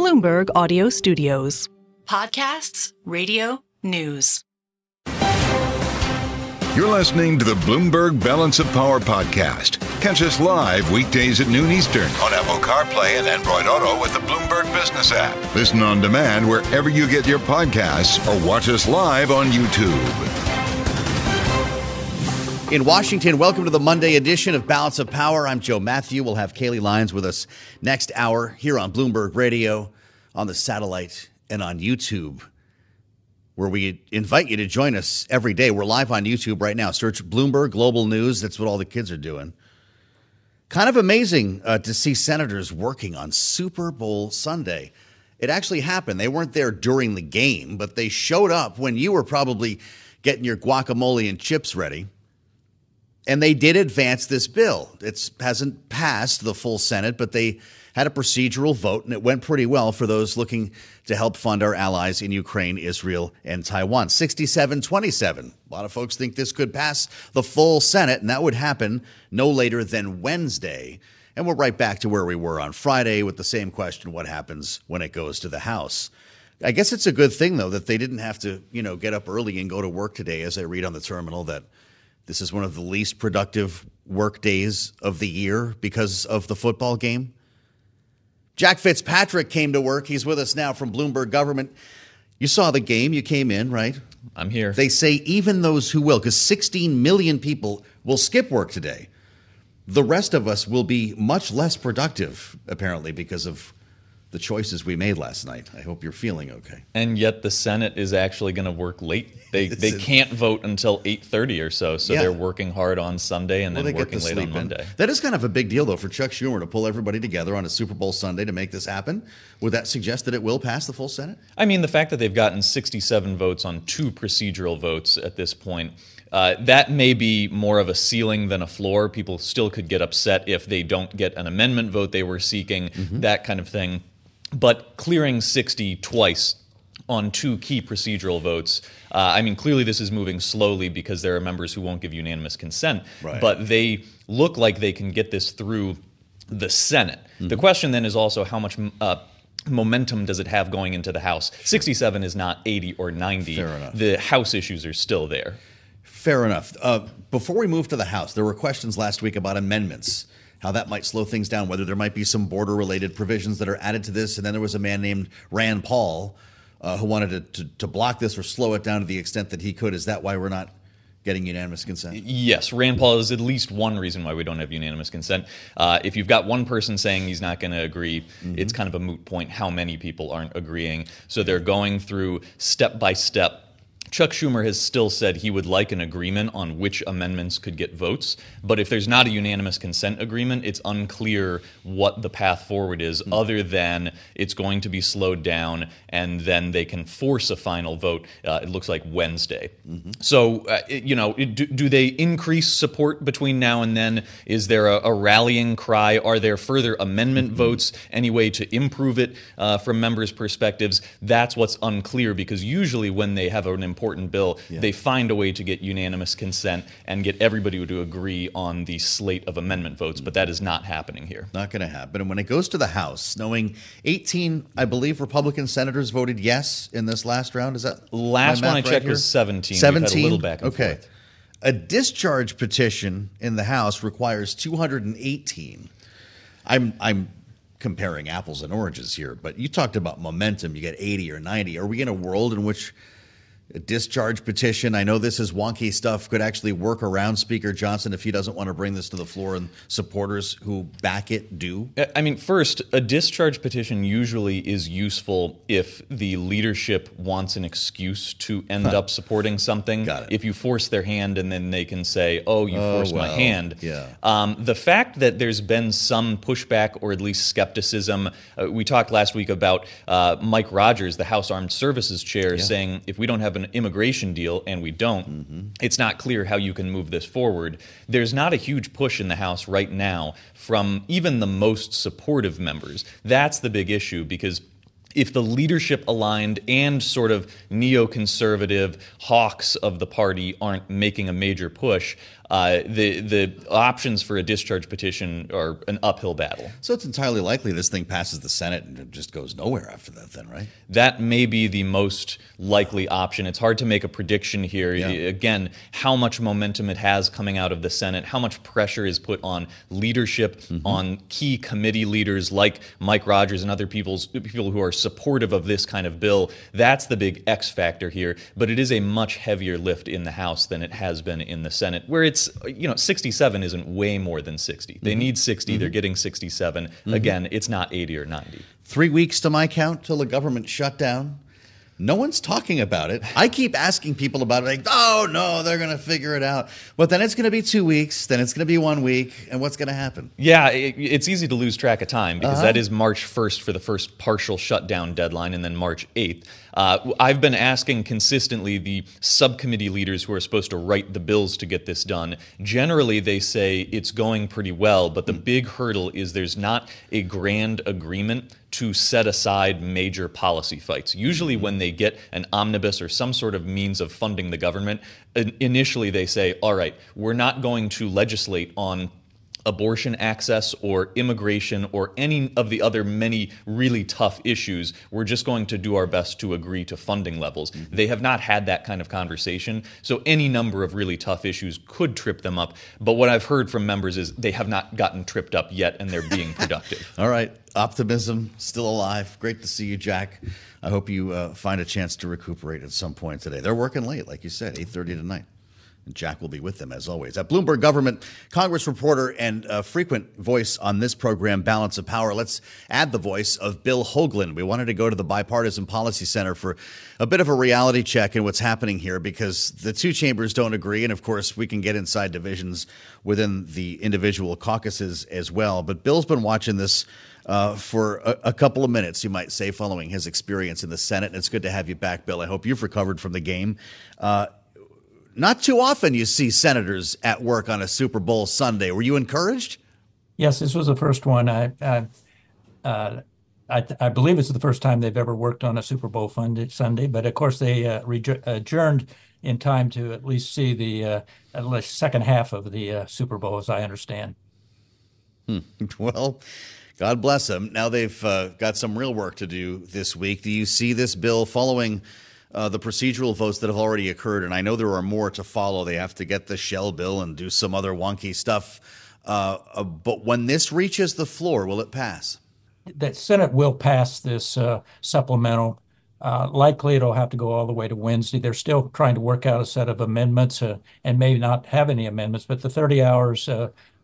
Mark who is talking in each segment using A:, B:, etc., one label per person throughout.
A: Bloomberg Audio Studios.
B: Podcasts, radio, news.
C: You're listening to the Bloomberg Balance of Power podcast. Catch us live weekdays at noon Eastern on Apple CarPlay and Android Auto with the Bloomberg Business app. Listen on demand wherever you get your podcasts or watch us live on YouTube.
D: In Washington, welcome to the Monday edition of Balance of Power. I'm Joe Mathieu. We'll have Kailey Leinz with us next hour here on Bloomberg Radio, on the satellite, and on YouTube, where we invite you to join us every day. We're live on YouTube right now. Search Bloomberg Global News. That's what all the kids are doing. Kind of amazing to see senators working on Super Bowl Sunday. It actually happened. They weren't there during the game, but they showed up when you were probably getting your guacamole and chips ready. And they did advance this bill. It hasn't passed the full Senate, but they had a procedural vote, and it went pretty well for those looking to help fund our allies in Ukraine, Israel, and Taiwan. 67-27. A lot of folks think this could pass the full Senate, and that would happen no later than Wednesday. And we're right back to where we were on Friday with the same question: what happens when it goes to the House? I guess it's a good thing, though, that they didn't have to, get up early and go to work today. As I read on the terminal that this is one of the least productive work days of the year because of the football game. Jack Fitzpatrick came to work. He's with us now from Bloomberg Government. You saw the game. You came in, right?
E: I'm here.
D: They say even those who will, because 16 million people will skip work today. The rest of us will be much less productive, apparently, because of the choices we made last night. I hope you're feeling okay.
E: And yet the Senate is actually going to work late. They can't vote until 8:30 or so, they're working hard on Sunday and then working late on Monday.
D: That is kind of a big deal, though, for Chuck Schumer to pull everybody together on a Super Bowl Sunday to make this happen. Would that suggest that it will pass the full Senate?
E: I mean, the fact that they've gotten 67 votes on 2 procedural votes at this point, that may be more of a ceiling than a floor. People still could get upset if they don't get an amendment vote they were seeking, that kind of thing. But clearing 60 twice on 2 key procedural votes, clearly this is moving slowly because there are members who won't give unanimous consent. Right. But they look like they can get this through the Senate. The question then is also how much momentum does it have going into the House? 67 is not 80 or 90.
D: Fair enough.
E: The House issues are still there.
D: Fair enough. Before we move to the House, there were questions last week about amendments, how that might slow things down, whether there might be some border-related provisions that are added to this. And then there was a man named Rand Paul who wanted to block this or slow it down to the extent that he could. Is that why we're not getting unanimous consent?
E: Yes, Rand Paul is at least one reason why we don't have unanimous consent. If you've got one person saying he's not going to agree, it's kind of a moot point how many people aren't agreeing. So they're going through step by step. Chuck Schumer has still said he would like an agreement on which amendments could get votes. But if there's not a unanimous consent agreement, it's unclear what the path forward is, other than it's going to be slowed down and then they can force a final vote, it looks like Wednesday. So, do they increase support between now and then? Is there a rallying cry? Are there further amendment votes? Any way to improve it from members' perspectives? That's what's unclear, because usually when they have an important bill, they find a way to get unanimous consent and get everybody to agree on the slate of amendment votes, but that is not happening here.
D: Not going to happen. And when it goes to the House, knowing 18, I believe, Republican senators voted yes in this last round, is that
E: last one I checked was 17.
D: 17?
E: We've had a little back and forth.
D: A discharge petition in the House requires 218. I'm comparing apples and oranges here, but you talked about momentum. You get 80 or 90. Are we in a world in which a discharge petition, I know this is wonky stuff, could actually work around Speaker Johnson if he doesn't want to bring this to the floor and supporters who back it do?
E: I mean, first, a discharge petition usually is useful if the leadership wants an excuse to end up supporting something.
D: Got it.
E: If you force their hand and then they can say, oh, you forced my hand.
D: Yeah.
E: The fact that there's been some pushback or at least skepticism, we talked last week about Mike Rogers, the House Armed Services Chair, saying if we don't have an immigration deal, and we don't, it's not clear how you can move this forward. There's not a huge push in the House right now from even the most supportive members. That's the big issue, because if the leadership aligned and sort of neoconservative hawks of the party aren't making a major push, the options for a discharge petition are an uphill battle.
D: So it's entirely likely this thing passes the Senate and it just goes nowhere after that then, right?
E: That may be the most likely option. It's hard to make a prediction here.
D: Yeah.
E: Again, how much momentum it has coming out of the Senate, how much pressure is put on leadership, on key committee leaders like Mike Rogers and other people who are supportive of this kind of bill. That's the big X factor here. But it is a much heavier lift in the House than it has been in the Senate, where it's, 67 isn't way more than 60. They need 60. They're getting 67. Again, it's not 80 or 90.
D: 3 weeks to my count till the government shut down. No one's talking about it. I keep asking people about it, like, oh, no, they're going to figure it out. But then it's going to be 2 weeks, then it's going to be 1 week, and what's going to happen?
E: Yeah, it's easy to lose track of time because that is March 1st for the first partial shutdown deadline and then March 8th. I've been asking consistently the subcommittee leaders who are supposed to write the bills to get this done. Generally, they say it's going pretty well, but the big hurdle is there's not a grand agreement to set aside major policy fights. Usually when they get an omnibus or some sort of means of funding the government, initially they say, all right, we're not going to legislate on abortion access or immigration or any of the other many really tough issues. We're just going to do our best to agree to funding levels. They have not had that kind of conversation, so any number of really tough issues could trip them up. But what I've heard from members is they have not gotten tripped up yet, and they're being productive.
D: All right. Optimism still alive. Great to see you, Jack. I hope you find a chance to recuperate at some point today. They're working late, like you said, 8:30 tonight. And Jack will be with them, as always. At Bloomberg Government, Congress reporter and frequent voice on this program, Balance of Power. Let's add the voice of Bill Hoagland. We wanted to go to the Bipartisan Policy Center for a bit of a reality check in what's happening here because the two chambers don't agree. And, of course, we can get inside divisions within the individual caucuses as well. But Bill's been watching this for a couple of minutes, you might say, following his experience in the Senate. And it's good to have you back, Bill. I hope you've recovered from the game. Not too often you see senators at work on a Super Bowl Sunday. Were you encouraged?
F: Yes, this was the first one. I believe it's the first time they've ever worked on a Super Bowl Sunday, but of course they adjourned in time to at least see the at least second half of the Super Bowl, as I understand.
D: Well, God bless them. Now they've got some real work to do this week. Do you see this bill following the procedural votes that have already occurred? And I know there are more to follow. They have to get the shell bill and do some other wonky stuff. But when this reaches the floor, will it pass?
F: The Senate will pass this supplemental. Likely it'll have to go all the way to Wednesday. They're still trying to work out a set of amendments and may not have any amendments, but the 30 hours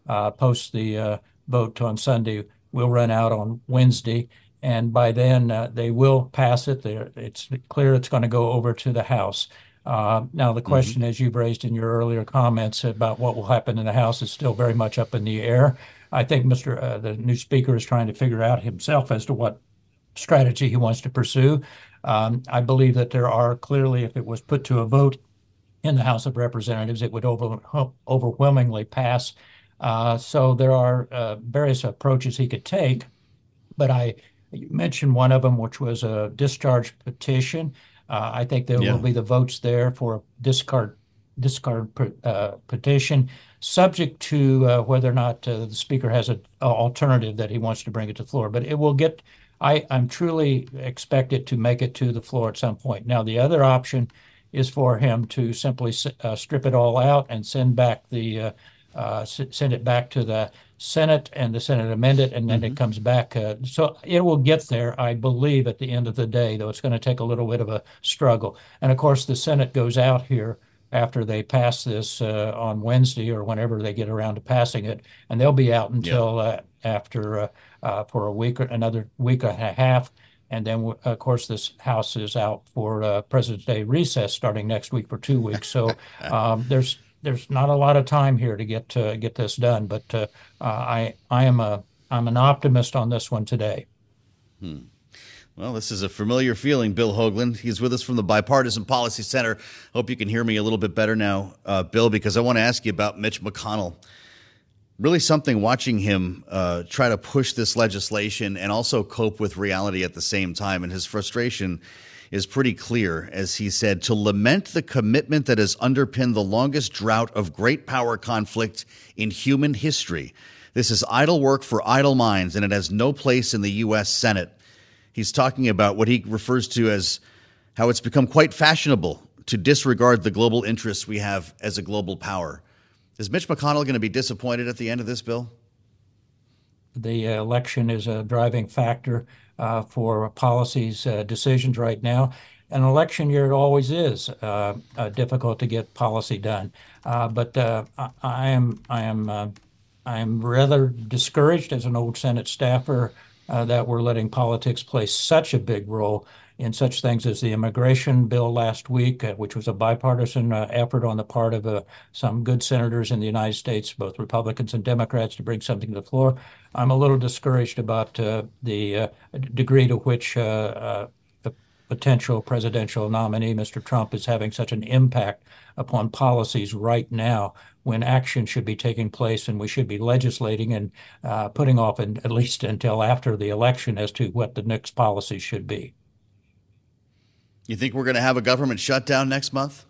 F: post the vote on Sunday will run out on Wednesday. And by then, they will pass it. It's clear it's going to go over to the House. Now, the question, as you've raised in your earlier comments about what will happen in the House, is still very much up in the air. I think the new Speaker is trying to figure out himself as to what strategy he wants to pursue. I believe that there are clearly, if it was put to a vote in the House of Representatives, it would overwhelmingly pass. So there are various approaches he could take, but you mentioned one of them, which was a discharge petition. I think there will be the votes there for a discard petition, subject to whether or not the Speaker has an alternative that he wants to bring it to the floor. But it will get. I'm truly expect it to make it to the floor at some point. Now, the other option is for him to simply strip it all out and send it back to the Senate, and the Senate amend it, and then it comes back. So it will get there, I believe, at the end of the day, though it's going to take a little bit of a struggle. And, of course, the Senate goes out here after they pass this on Wednesday or whenever they get around to passing it, and they'll be out until after for a week or another week and a half. And then, of course, this House is out for President's Day recess starting next week for 2 weeks. So there's not a lot of time here to get this done, but I'm an optimist on this one today.
D: Well, this is a familiar feeling, Bill Hoagland. He's with us from the Bipartisan Policy Center. Hope you can hear me a little bit better now, Bill, because I want to ask you about Mitch McConnell. Really something watching him try to push this legislation and also cope with reality at the same time, and his frustration is pretty clear, as he said, to lament the commitment that has underpinned the longest drought of great power conflict in human history. This is idle work for idle minds, and it has no place in the U.S. Senate. He's talking about what he refers to as how it's become quite fashionable to disregard the global interests we have as a global power. Is Mitch McConnell going to be disappointed at the end of this bill?
F: The election is a driving factor for policies decisions right now. An election year, it always is difficult to get policy done. But I am rather discouraged as an old Senate staffer that we're letting politics play such a big role in such things as the immigration bill last week, which was a bipartisan effort on the part of some good senators in the United States, both Republicans and Democrats, to bring something to the floor. I'm a little discouraged about the degree to which the potential presidential nominee, Mr. Trump, is having such an impact upon policies right now when action should be taking place and we should be legislating and putting off at least until after the election as to what the next policy should be.
D: You think we're going to have a government shutdown next month?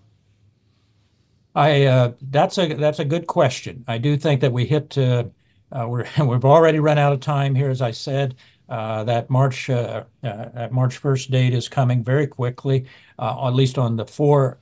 F: That's a good question. I do think that we hit. We've already run out of time here, as I said. That March 1st date is coming very quickly, at least on the four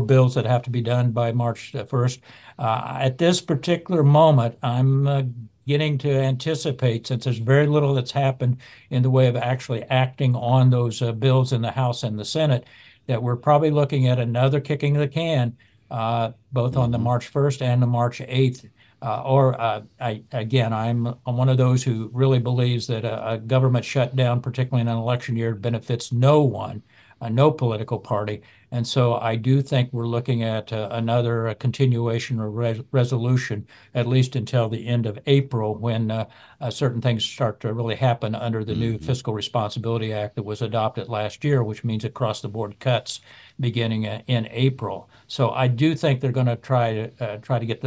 F: bills that have to be done by March 1st. At this particular moment, I'm getting to anticipate, since there's very little that's happened in the way of actually acting on those bills in the House and the Senate, that we're probably looking at another kicking the can, both on the March 1st and the March 8th. I'm one of those who really believes that a government shutdown, particularly in an election year, benefits no one, no political party. And so I do think we're looking at another continuation or resolution, at least until the end of April, when certain things start to really happen under the new Fiscal Responsibility Act that was adopted last year, which means across-the-board cuts beginning in April. So I do think they're going to try to get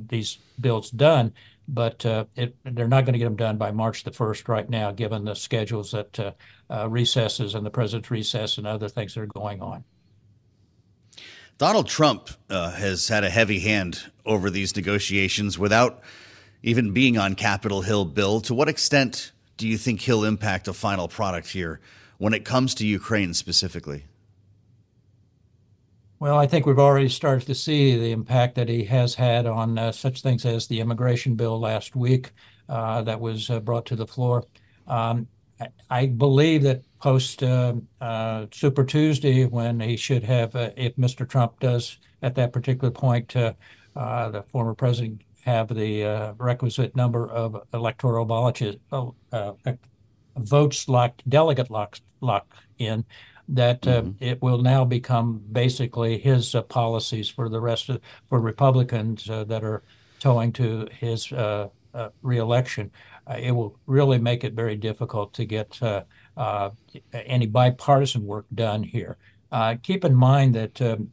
F: these bills done, but they're not going to get them done by March the 1st right now, given the schedules that recesses and the president's recess and other things that are going on.
D: Donald Trump has had a heavy hand over these negotiations without even being on Capitol Hill, Bill. To what extent do you think he'll impact a final product here when it comes to Ukraine specifically?
F: Well, I think we've already started to see the impact that he has had on such things as the immigration bill last week that was brought to the floor. I believe that post Super Tuesday, when he should have, if Mr. Trump does at that particular point, the former president have the requisite number of electoral votes delegate locked in, that it will now become basically his policies for the rest of for Republicans that are towing to his reelection. It will really make it very difficult to get any bipartisan work done here. Keep in mind that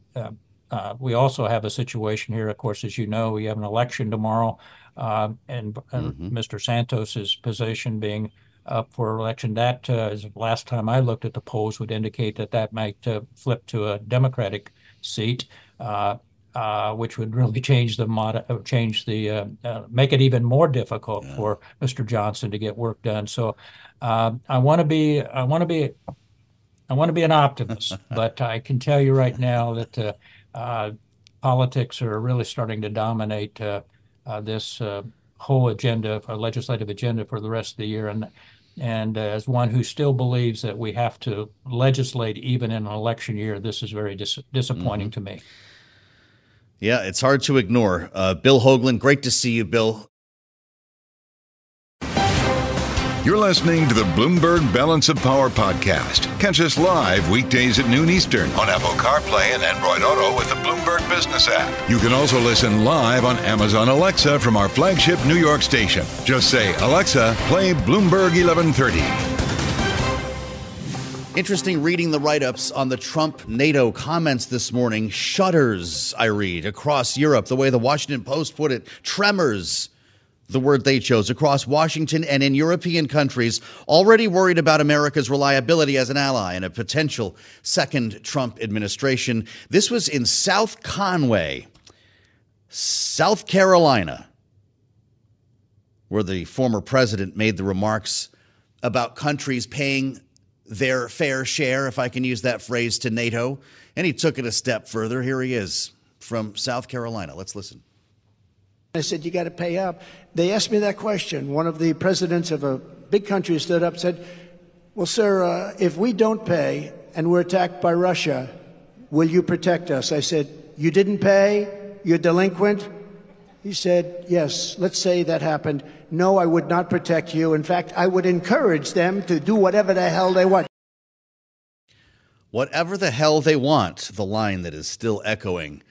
F: we also have a situation here, of course, as you know, we have an election tomorrow, and Mr. Santos's position being up for election. That, is last time I looked at the polls, would indicate that might flip to a Democratic seat, which would really make it even more difficult for Mr. Johnson to get work done. So I want to be an optimist, but I can tell you right now that politics are really starting to dominate this whole agenda, legislative agenda for the rest of the year. And as one who still believes that we have to legislate even in an election year, this is very disappointing to me.
D: Yeah, it's hard to ignore. Bill Hoagland, great to see you, Bill.
C: You're listening to the Bloomberg Balance of Power podcast. Catch us live weekdays at noon Eastern on Apple CarPlay and Android Auto with the Bloomberg Business app. You can also listen live on Amazon Alexa from our flagship New York station. Just say, Alexa, play Bloomberg 1130.
D: Interesting reading the write-ups on the Trump NATO comments this morning. Shudders, I read, across Europe. The way the Washington Post put it, tremors the word they chose, across Washington and in European countries already worried about America's reliability as an ally in a potential second Trump administration. This was in South Conway, South Carolina, where the former president made the remarks about countries paying their fair share, if I can use that phrase, to NATO. And he took it a step further. Here he is from South Carolina. Let's listen.
G: I said, you got to pay up. They asked me that question. One of the presidents of a big country stood up and said, well, sir, if we don't pay and we're attacked by Russia, will you protect us? I said, you didn't pay? You're delinquent? He said, yes, let's say that happened. No, I would not protect you. In fact, I would encourage them to do whatever the hell they want.
D: Whatever the hell they want, the line that is still echoing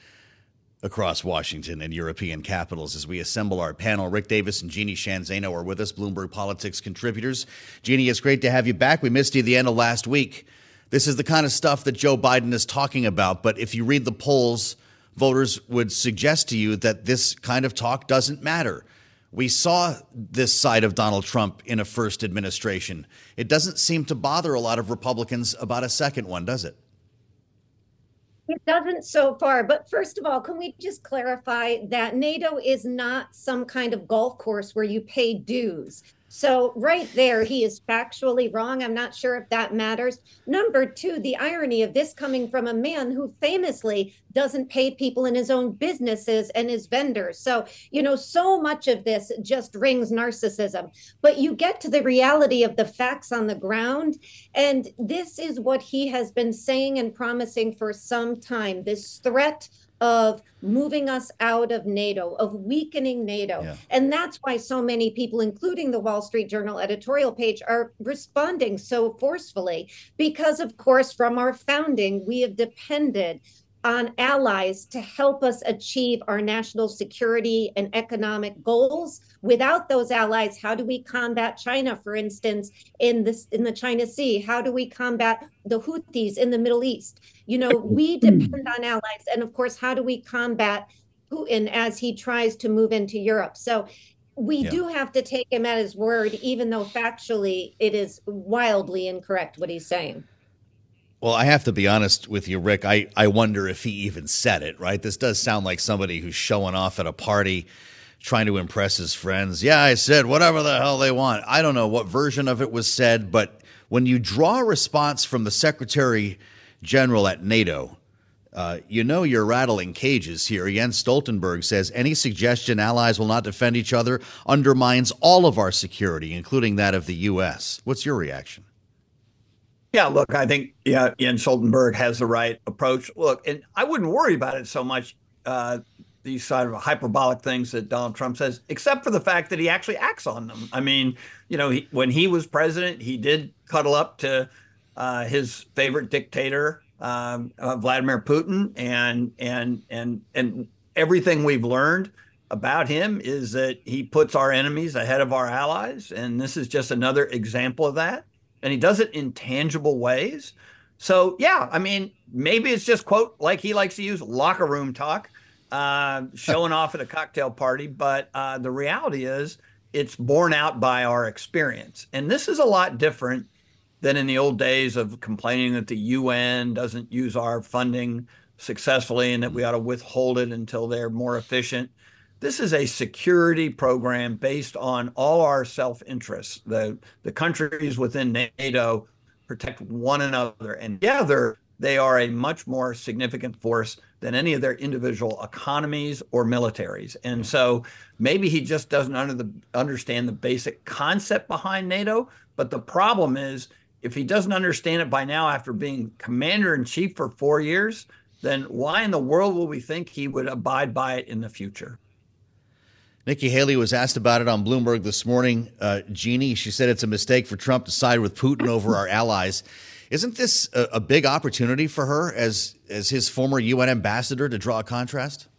D: across Washington and European capitals as we assemble our panel. Rick Davis and Jeanne Zaino are with us, Bloomberg Politics contributors. Jeanne, it's great to have you back. We missed you at the end of last week. This is the kind of stuff that Joe Biden is talking about. But if you read the polls, voters would suggest to you that this kind of talk doesn't matter. We saw this side of Donald Trump in a first administration. It doesn't seem to bother a lot of Republicans about a second one, does it?
H: It doesn't so far. But first of all, can we just clarify that NATO is not some kind of golf course where you pay dues? So right there, he is factually wrong. I'm not sure if that matters. Number two, the irony of this coming from a man who famously doesn't pay people in his own businesses and his vendors. So, so much of this just rings narcissism. But you get to the reality of the facts on the ground. And this is what he has been saying and promising for some time, this threat of moving us out of NATO, of weakening NATO. Yeah. And that's why so many people, including the Wall Street Journal editorial page, are responding so forcefully. Because, of course, from our founding, we have depended on allies to help us achieve our national security and economic goals. Without those allies, how do we combat China, for instance, in the China Sea? How do we combat the Houthis in the Middle East? We depend on allies. And of course, how do we combat Putin as he tries to move into Europe? So we do have to take him at his word, even though factually it is wildly incorrect what he's saying.
D: Well, I have to be honest with you, Rick. I wonder if he even said it, right? This does sound like somebody who's showing off at a party, trying to impress his friends. Yeah, I said whatever the hell they want. I don't know what version of it was said, but when you draw a response from the Secretary General at NATO, you're rattling cages here. Jens Stoltenberg says any suggestion allies will not defend each other undermines all of our security, including that of the U.S. What's your reaction?
I: Yeah, look, I think Jens Stoltenberg has the right approach. Look, and I wouldn't worry about it so much, these sort of hyperbolic things that Donald Trump says, except for the fact that he actually acts on them. I mean, when he was president, he did cuddle up to his favorite dictator, Vladimir Putin, and everything we've learned about him is that he puts our enemies ahead of our allies, and this is just another example of that. And he does it in tangible ways. So, yeah, I mean, maybe it's just, quote, like he likes to use, locker room talk, showing off at a cocktail party. But the reality is it's borne out by our experience. And this is a lot different than in the old days of complaining that the UN doesn't use our funding successfully and that we ought to withhold it until they're more efficient. This is a security program based on all our self-interests. The countries within NATO protect one another, and together they are a much more significant force than any of their individual economies or militaries. And so maybe he just doesn't understand the basic concept behind NATO. But the problem is, if he doesn't understand it by now after being commander-in-chief for 4 years, then why in the world will we think he would abide by it in the future?
D: Nikki Haley was asked about it on Bloomberg this morning. Jeanne, she said it's a mistake for Trump to side with Putin over our allies. Isn't this a big opportunity for her as his former UN ambassador to draw a contrast?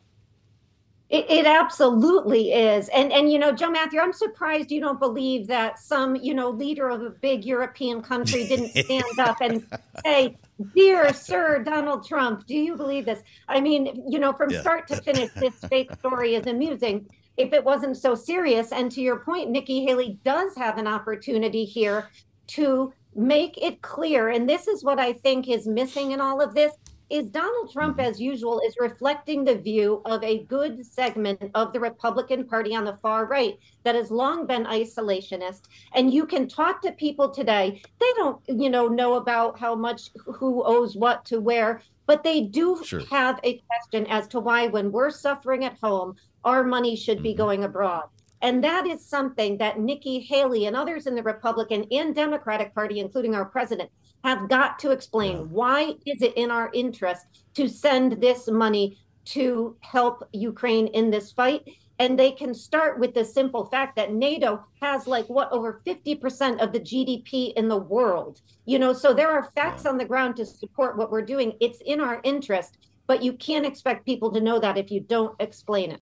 H: It absolutely is. And Joe Mathieu, I'm surprised you don't believe that some, leader of a big European country didn't stand up and say, dear Sir Donald Trump, do you believe this? I mean, from start to finish, this fake story is amusing. if it wasn't so serious. And to your point, Nikki Haley does have an opportunity here to make it clear. And this is what I think is missing in all of this, is Donald Trump, as usual, is reflecting the view of a good segment of the Republican Party on the far right that has long been isolationist. And you can talk to people today, they don't, know about how much, who owes what to where, but they do have a question as to why, when we're suffering at home, our money should be going abroad. And that is something that Nikki Haley and others in the Republican and Democratic Party, including our president, have got to explain. Why is it in our interest to send this money to help Ukraine in this fight? And they can start with the simple fact that NATO has over 50% of the GDP in the world. So there are facts on the ground to support what we're doing. It's in our interest, but you can't expect people to know that if you don't explain it.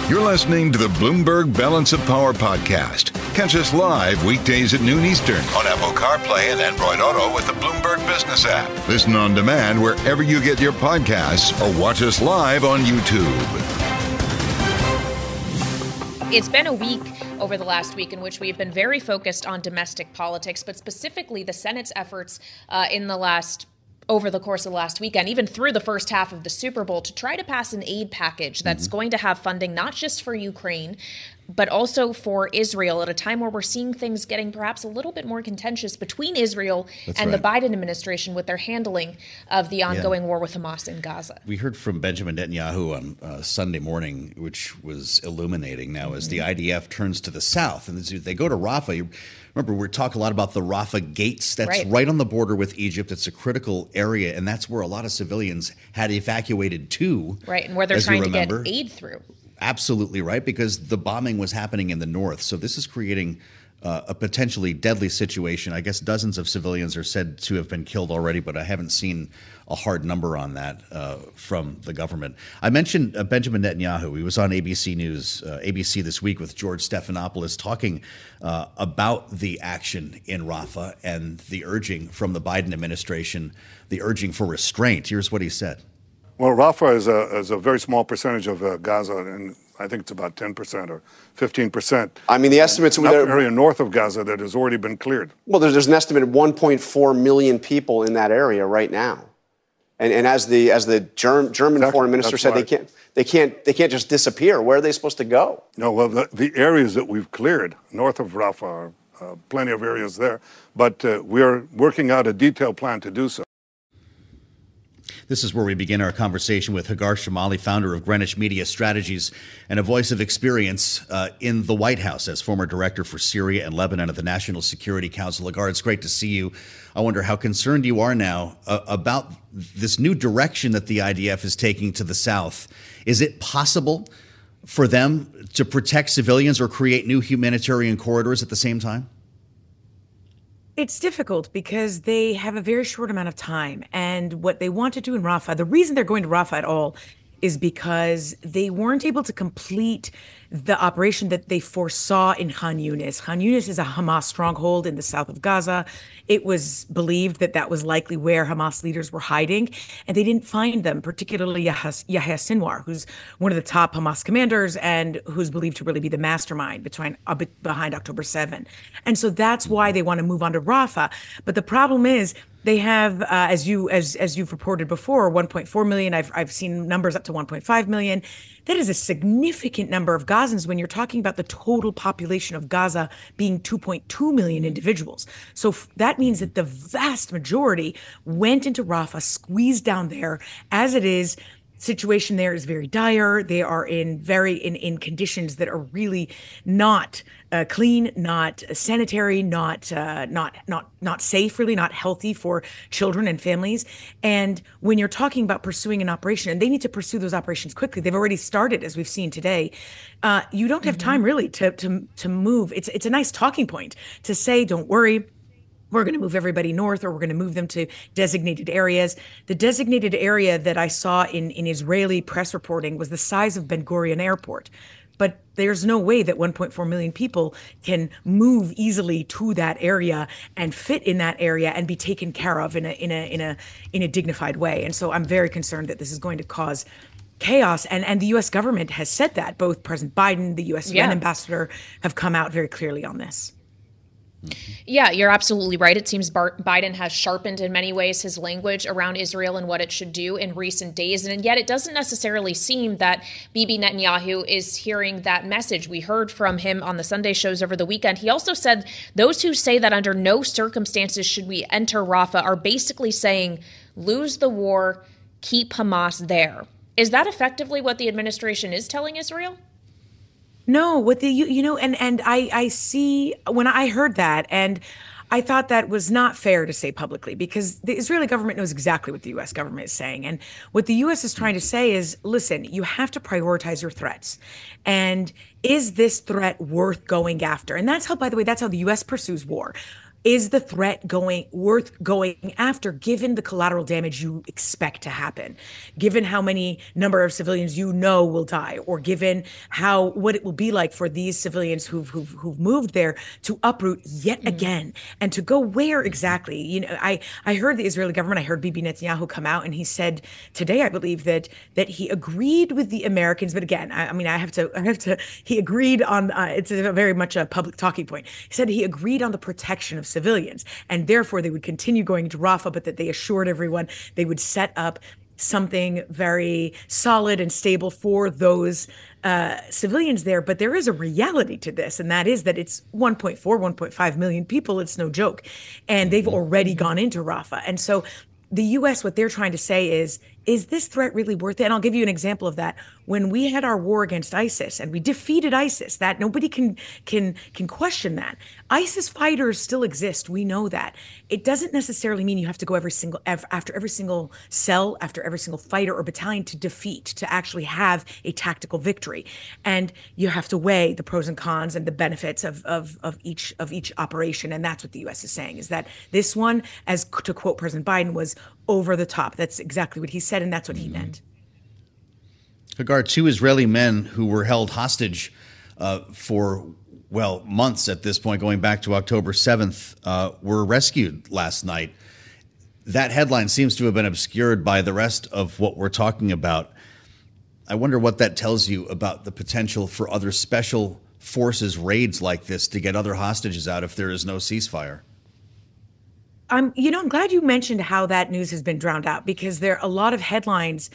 C: You're listening to the Bloomberg Balance of Power podcast. Catch us live weekdays at noon Eastern on Apple CarPlay and Android Auto with the Bloomberg Business app. Listen on demand wherever you get your podcasts or watch us live on YouTube.
J: It's been a week over the last week in which we have been very focused on domestic politics, but specifically the Senate's efforts over the course of the last weekend, even through the first half of the Super Bowl, to try to pass an aid package that's going to have funding not just for Ukraine, but also for Israel at a time where we're seeing things getting perhaps a little bit more contentious between Israel the Biden administration with their handling of the ongoing war with Hamas in Gaza.
D: We heard from Benjamin Netanyahu on Sunday morning, which was illuminating now as the IDF turns to the south and they go to Rafah. Remember, we talk a lot about the Rafah gates. That's right on the border with Egypt. It's a critical area, and that's where a lot of civilians had evacuated to.
J: Right, and where they're trying to get aid through.
D: Absolutely right, because the bombing was happening in the north. So this is creating a potentially deadly situation. I guess dozens of civilians are said to have been killed already, but I haven't seen a hard number on that from the government. I mentioned Benjamin Netanyahu. He was on ABC News, ABC This Week with George Stephanopoulos talking about the action in Rafah and the urging from the Biden administration, the urging for restraint. Here's what he said.
K: Well, Rafah is a very small percentage of Gaza, and I think it's about 10% or 15%.
L: I mean, the estimates...
K: Enough area north of Gaza that has already been cleared.
L: Well, there's an estimated 1.4 million people in that area right now. And as the German foreign minister said, they can't just disappear. Where are they supposed to go?
K: No, well, the areas that we've cleared north of Rafah are plenty of areas there, but we are working out a detailed plan to do so.
D: This is where we begin our conversation with Hagar, Chemali, founder of Greenwich Media Strategies and a voice of experience in the White House as former director for Syria and Lebanon at the National Security Council. Hagar, it's great to see you. I wonder how concerned you are now about this new direction that the IDF is taking to the south. Is it possible for them to protect civilians or create new humanitarian corridors at the same time?
M: It's difficult because they have a very short amount of time. And what they want to do in Rafah, the reason they're going to Rafah at all is because they weren't able to complete the operation that they foresaw in Khan Yunis. Khan Yunis is a Hamas stronghold in the south of Gaza. It was believed that that was likely where Hamas leaders were hiding, and they didn't find them, particularly Yahya Sinwar, who's one of the top Hamas commanders and who's believed to really be the mastermind behind October 7. And so that's why they want to move on to Rafah. But the problem is they have, as you've reported before, 1.4 million. I've seen numbers up to 1.5 million. That is a significant number of Gazans when you're talking about the total population of Gaza being 2.2 million individuals. So that means that the vast majority went into Rafah, squeezed down there. As it is, situation there is very dire. They are in conditions that are really not clean, not sanitary, not safe, really not healthy for children and families. And when you're talking about pursuing an operation, and they need to pursue those operations quickly, they've already started, as we've seen today. You don't have time really to move. It's a nice talking point to say, don't worry, we're going to move everybody north, or we're going to move them to designated areas. The designated area that I saw in Israeli press reporting was the size of Ben Gurion Airport. But there's no way that 1.4 million people can move easily to that area and fit in that area and be taken care of in a dignified way. And so I'm very concerned that this is going to cause chaos. And the U.S. government has said that. Both President Biden, the U.S. UN ambassador have come out very clearly on this.
J: Yeah, you're absolutely right. It seems Biden has sharpened in many ways his language around Israel and what it should do in recent days. And yet it doesn't necessarily seem that Bibi Netanyahu is hearing that message. We heard from him on the Sunday shows over the weekend. He also said those who say that under no circumstances should we enter Rafah are basically saying lose the war, keep Hamas there. Is that effectively what the administration is telling Israel?
M: No, what and I see when I heard that, and I thought that was not fair to say publicly, because the Israeli government knows exactly what the U.S. government is saying. And what the U.S. is trying to say is, listen, you have to prioritize your threats. And is this threat worth going after? And that's how, by the way, that's how the U.S. pursues war. Is the threat worth going after, given the collateral damage you expect to happen, given how many number of civilians you know will die, or given what it will be like for these civilians who've moved there to uproot yet again, and to go where exactly? I heard the Israeli government, I heard Bibi Netanyahu come out, and he said today, I believe, that he agreed with the Americans, but again, I have to. He agreed on. It's very much a public talking point. He said he agreed on the protection of civilians, and therefore they would continue going to Rafah, but that they assured everyone they would set up something very solid and stable for those civilians there. But there is a reality to this, and that is that it's 1.5 million people. It's no joke. And they've already gone into Rafah. And so the U.S., what they're trying to say is this threat really worth it? And I'll give you an example of that. When we had our war against ISIS and we defeated ISIS, that nobody can question that. ISIS fighters still exist. We know that. It doesn't necessarily mean you have to go after every single cell, after every single fighter or battalion to defeat, to actually have a tactical victory. And you have to weigh the pros and cons and the benefits of each operation. And that's what the U.S. is saying, is that this one, as to quote President Biden, was over the top. That's exactly what he said, and that's what he meant.
D: Hagar, 2 Israeli men who were held hostage for, months at this point, going back to October 7th, were rescued last night. That headline seems to have been obscured by the rest of what we're talking about. I wonder what that tells you about the potential for other special forces raids like this to get other hostages out if there is no ceasefire.
M: I'm glad you mentioned how that news has been drowned out, because there are a lot of headlines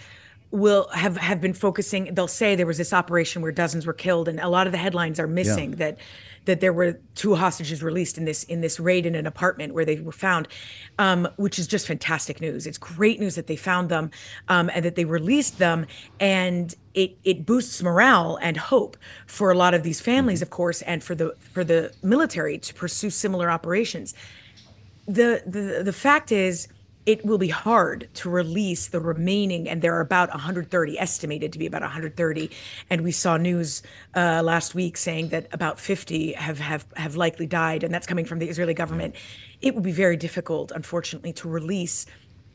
M: will have been focusing. They'll say there was this operation where dozens were killed, and a lot of the headlines are missing that there were 2 hostages released in this raid in an apartment where they were found, which is just fantastic news. It's great news that they found them and that they released them, and it boosts morale and hope for a lot of these families, of course, and for the military to pursue similar operations. The fact is, it will be hard to release the remaining, and there are about 130, estimated to be about 130. And we saw news last week saying that about 50 have likely died, and that's coming from the Israeli government. It would be very difficult, unfortunately, to release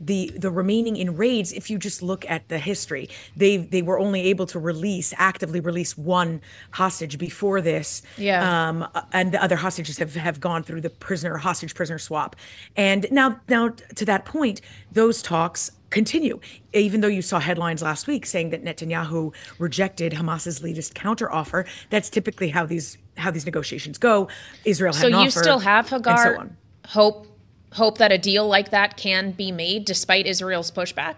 M: the remaining in raids. If you just look at the history, they were only able to actively release 1 hostage before this. And the other hostages have gone through the hostage prisoner swap. And now to that point, those talks continue, even though you saw headlines last week saying that Netanyahu rejected Hamas's latest counteroffer. That's typically how these negotiations go. Israel had an offer. So you still have, Hagar,
J: hope that a deal like that can be made despite Israel's pushback?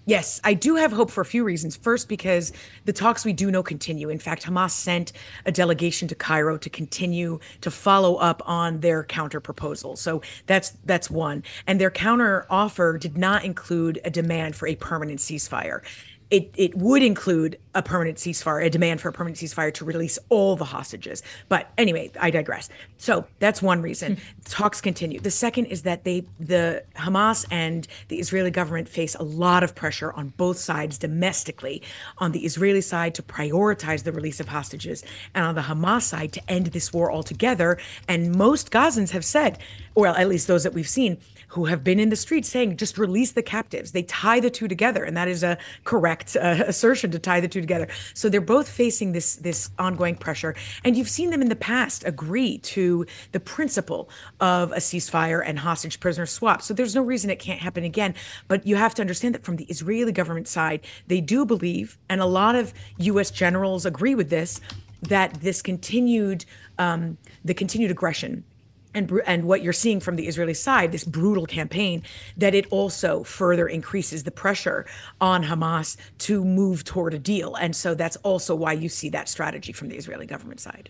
M: Yes, I do have hope for a few reasons. First, because the talks we do know continue. In fact, Hamas sent a delegation to Cairo to continue to follow up on their counter proposal. So that's one. And their counter offer did not include a demand for a permanent ceasefire. It would include a demand for a permanent ceasefire to release all the hostages. But anyway, I digress. So that's one reason. Talks continue. The second is that the Hamas and the Israeli government face a lot of pressure on both sides domestically, on the Israeli side to prioritize the release of hostages, and on the Hamas side to end this war altogether. And most Gazans have said, or at least those that we've seen, who have been in the streets saying, just release the captives. They tie the two together. And that is a correct assertion, to tie the two together. together. So they're both facing this ongoing pressure. And you've seen them in the past agree to the principle of a ceasefire and hostage prisoner swap. So there's no reason it can't happen again. But you have to understand that from the Israeli government side, they do believe, and a lot of U.S. generals agree with this, that this continued aggression and what you're seeing from the Israeli side, this brutal campaign, that it also further increases the pressure on Hamas to move toward a deal. And so that's also why you see that strategy from the Israeli government side.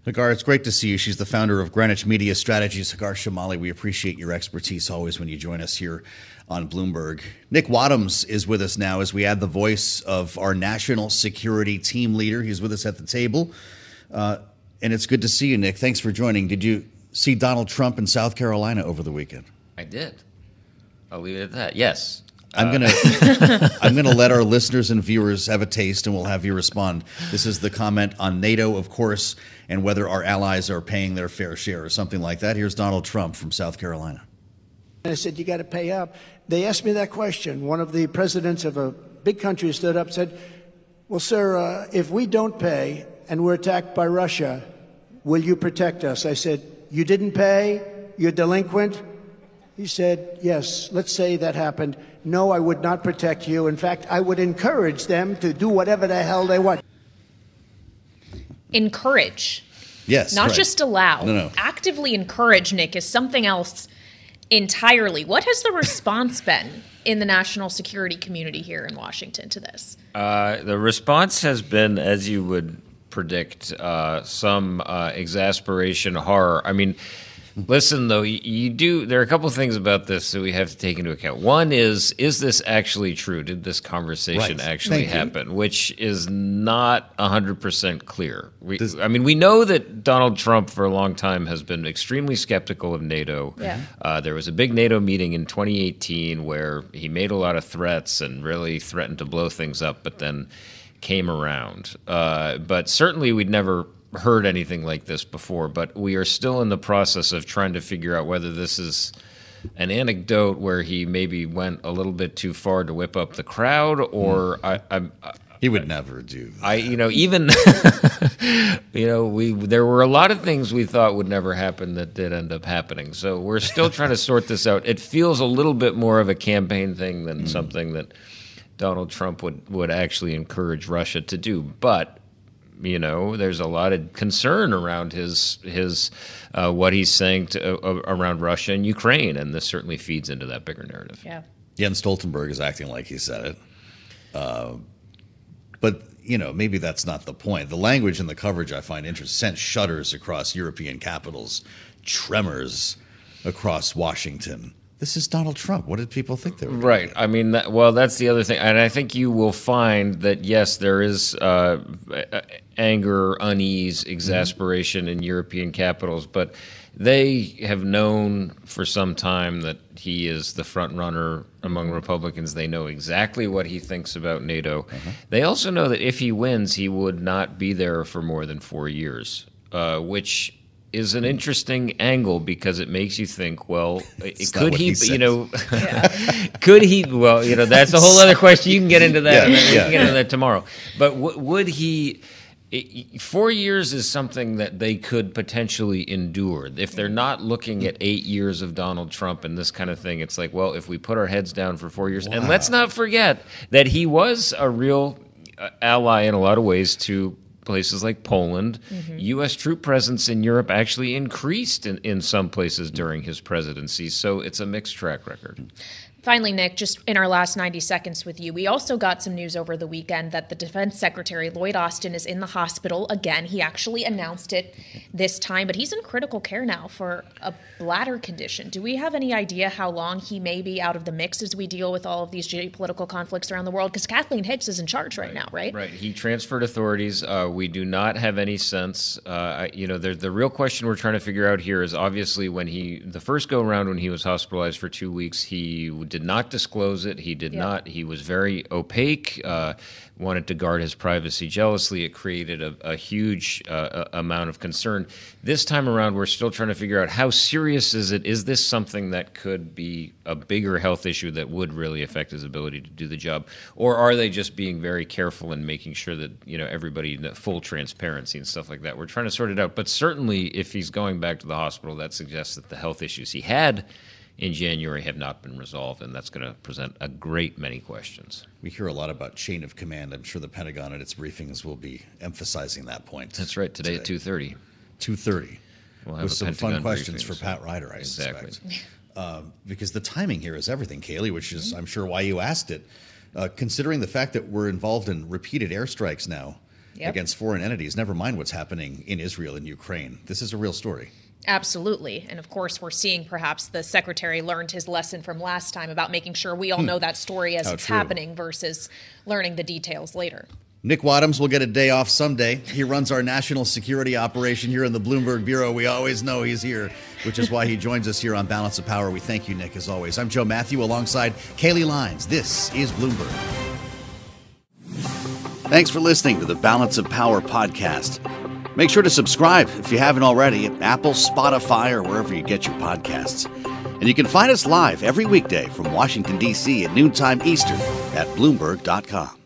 D: Hagar, it's great to see you. She's the founder of Greenwich Media Strategies. Hagar Chemali, we appreciate your expertise always when you join us here on Bloomberg. Nick Wadhams is with us now as we add the voice of our national security team leader. He's with us at the table. And it's good to see you, Nick. Thanks for joining. Did you see Donald Trump in South Carolina over the weekend?
N: I did. I'll leave it at that. Yes.
D: I'm gonna let our listeners and viewers have a taste, and we'll have you respond. This is the comment on NATO, of course, and whether our allies are paying their fair share or something like that. Here's Donald Trump from South Carolina.
G: I said, you got to pay up. They asked me that question. One of the presidents of a big country stood up and said, well, sir, if we don't pay and we're attacked by Russia, will you protect us? I said, you didn't pay? You're delinquent? He said, yes, let's say that happened. No, I would not protect you. In fact, I would encourage them to do whatever the hell they want.
J: Encourage.
D: Yes.
J: Not
D: right.
J: just allow.
D: No.
J: Actively encourage, Nick, is something else entirely. What has the response been in the national security community here in Washington to this?
N: The response has been, as you would predict, some exasperation, horror. I mean, listen, though, there are a couple of things about this that we have to take into account. One is this actually true? Did this conversation actually happen? Which is not 100% clear. We know that Donald Trump for a long time has been extremely skeptical of NATO. Yeah. There was a big NATO meeting in 2018 where he made a lot of threats and really threatened to blow things up, but then came around. But certainly we'd never heard anything like this before, but we are still in the process of trying to figure out whether this is an anecdote where he maybe went a little bit too far to whip up the crowd, or
D: he would never do that.
N: There were a lot of things we thought would never happen that did end up happening. So we're still trying to sort this out. It feels a little bit more of a campaign thing than something that Donald Trump would actually encourage Russia to do. But there's a lot of concern around his what he's saying around Russia and Ukraine, and this certainly feeds into that bigger narrative.
J: Yeah.
D: Jens Stoltenberg is acting like he said it, but maybe that's not the point. The language and the coverage I find interesting. Sent shudders across European capitals, tremors across Washington. This is Donald Trump. What did people think they were doing?
N: Right. I mean, that's the other thing. And I think you will find that, yes, there is anger, unease, exasperation in European capitals, but they have known for some time that he is the front runner among Republicans. They know exactly what he thinks about NATO. They also know that if he wins, he would not be there for more than 4 years, which is an interesting angle because it makes you think, well, could he, could he, well, that's a whole other question. You can get into that. We can get into that tomorrow. But would he, 4 years is something that they could potentially endure. If they're not looking at 8 years of Donald Trump and this kind of thing, it's like, well, if we put our heads down for 4 years, and let's not forget that he was a real ally in a lot of ways to places like Poland. U.S. troop presence in Europe actually increased in some places during his presidency. So it's a mixed track record.
J: Finally, Nick, just in our last 90 seconds with you, we also got some news over the weekend that the Defense Secretary, Lloyd Austin, is in the hospital again. He actually announced it this time, but he's in critical care now for a bladder condition. Do we have any idea how long he may be out of the mix as we deal with all of these geopolitical conflicts around the world? Because Kathleen Hicks is in charge right now, right?
N: Right. He transferred authorities. We do not have any sense. The real question we're trying to figure out here is obviously when the first go around when he was hospitalized for 2 weeks, he did not disclose it. He did not. He was very opaque, wanted to guard his privacy jealously. It created a huge amount of concern. This time around, we're still trying to figure out how serious is it? Is this something that could be a bigger health issue that would really affect his ability to do the job? Or are they just being very careful and making sure that, everybody, full transparency and stuff like that? We're trying to sort it out. But certainly, if he's going back to the hospital, that suggests that the health issues he had in January have not been resolved, and that's going to present a great many questions.
D: We hear a lot about chain of command. I'm sure the Pentagon at its briefings will be emphasizing that point.
N: That's right, today at 2:30.
D: 2:30.
N: We'll have
D: with some
N: Pentagon
D: fun questions
N: briefing,
D: for Pat Ryder, I
N: exactly.
D: suspect. Because the timing here is everything, Kailey, which is, I'm sure, why you asked it. Considering the fact that we're involved in repeated airstrikes now against foreign entities, never mind what's happening in Israel and Ukraine. This is a real story.
J: Absolutely. And of course, we're seeing perhaps the secretary learned his lesson from last time about making sure we all know that story as it's happening versus learning the details later.
D: Nick Wadhams will get a day off someday. He runs our national security operation here in the Bloomberg Bureau. We always know he's here, which is why he joins us here on Balance of Power. We thank you, Nick, as always. I'm Joe Mathieu alongside Kailey Leinz. This is Bloomberg. Thanks for listening to the Balance of Power podcast. Make sure to subscribe if you haven't already at Apple, Spotify, or wherever you get your podcasts. And you can find us live every weekday from Washington, D.C. at noontime Eastern at Bloomberg.com.